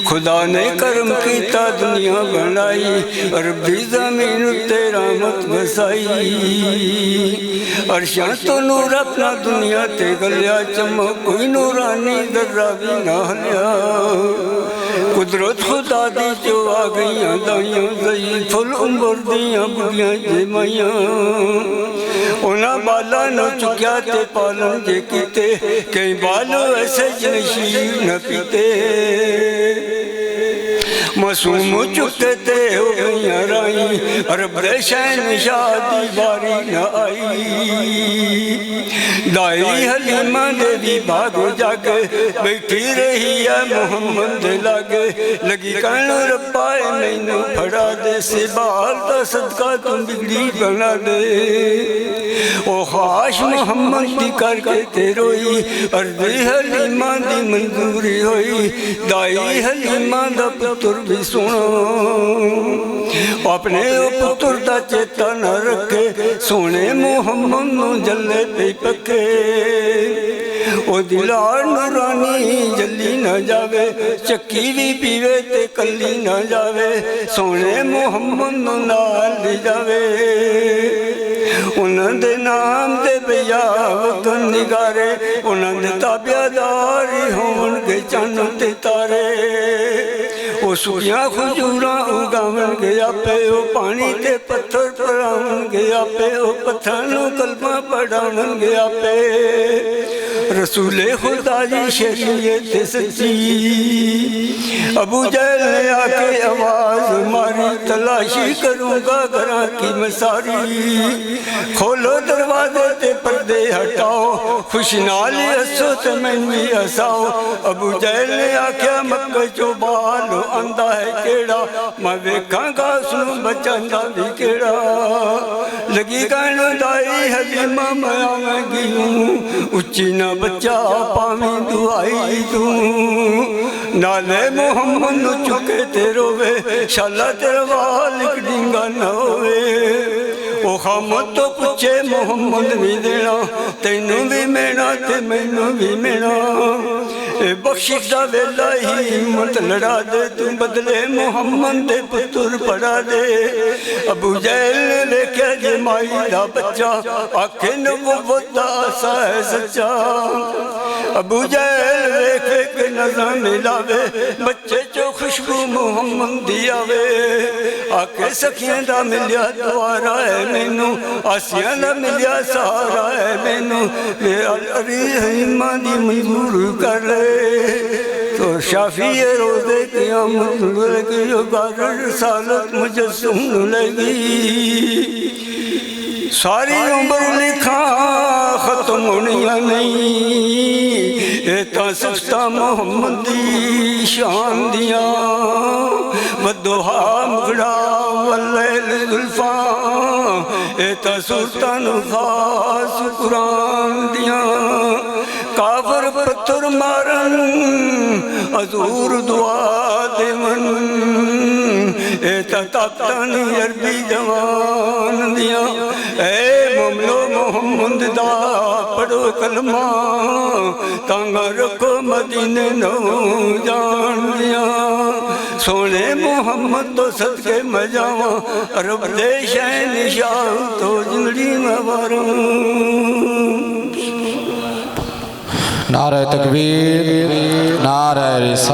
खुदा ने करम कीता दुनिया बनाई अरबी जमीन उत्ते रहमत बसाई अर्शां तो नूर अपना दुनिया ते गलिया चमक कोई नूरानी दर्रा भी ना हलिया कुदरत खुदा दी जो आ गईयां दाइयां गई फुल उम्र दियां बुढ़ियां जमाइयां उन्हां बाला न चुक्या ते पालन जे कीते कई बाल ऐसे जनशीर न पीते मासूम चुके ते हो गईयां राई अरब दे शहनशाह दी बारी न आई दाई हलीमा दे भी भाग जाके बैठी रही है मोहम्मद दे लागे लगी कहन रब्बा मैनू फड़ा दे सिबाल दा सदका तुम बिगड़ी बना दे ओ खाश मोहम्मद दी करके ते रोई अर्दी हलीमा दी मंजूरी होई दाई हलीमा दा पुत्र भी सुनो अपने पुत्र दा चेता न रखे सोने मोहम्मद नू जले पे पके ओ दिलार नूरानी जली न जावे चक्की भी पीवे ते कली न जावे सोने मोहम्मद नू नाल ले जावे उन्हां दे नाम दे भैया वतन निगारे उन्हां दे ताबियादार होणगे चन्न ते तारे ओ सुखियां खजूरां उगावन गया पे ओ पानी ते पत्थर परावन गया पे ओ पत्थर नू कलमा पढ़ावन गया पे रसूले खुदा जी शरीयत सच्ची अबू जहल ने आके आवाज मारी तलाशी करूंगा घरा की मसारी खोलो दरवाजे ते पर्दे हटाओ खुश नाल हसो ते मैनू भी हसाओ अबू जहल ने आख्या मक्के चो बाल आंदा है केड़ा मैं वेखांगा उसनू बचांदा भी केड़ा लगी कहन दाई हलीमा मैं आवेंगी उच्ची ना बच्चा पावी दुआई तू नाले मोहम्मद नू चुके ते रोवे शाला तेरा वाल डिंगा ना होवे ओ खामद तो पूछे मोहम्मद भी देना तेनू भी मेना ते मैनू भी मेना बख्शिश दा वेला ही हिम्मत लड़ा दे तू बदले मोहम्मद दे पुत्र पड़ा दे अबू जहल ने देखा जे माई दा बच्चा आखे नबुव्वत दा आसा है सच्चा अबू जहल देखे के नजर मिलावे बच्चे चो खुशबू मोहम्मद दी आवे आके सखियां दा मिलिया द्वारा है मैनू आसियां दा मिलिया सहारा है मैनू मेरा अली हिम्मा दी मंजूर कर ले तो शाफी रोज़े क़यामत लगी सालत मुझे सुन लगी सारी उम्र लिखा खत्म होनिया नहीं ये तो सस्ता मोहम्मद दी शान दिया वदुहा मुगड़ा वल्लैल जुल्फा ये तो सुल्तान खास कुरान दिया काफर पत्थर मारन हजूर दुआ देवन ए ताकतन अरबी जवान दिया ए ममलो मोहम्मद दा पढ़ो कलमा तांगा रखो मदीने नो जान दिया सोने मोहम्मद तो सदके मजावा अरब दे शहनशाह तो जिंदड़ी में वारा नारे तकबीर नारे रिसालत।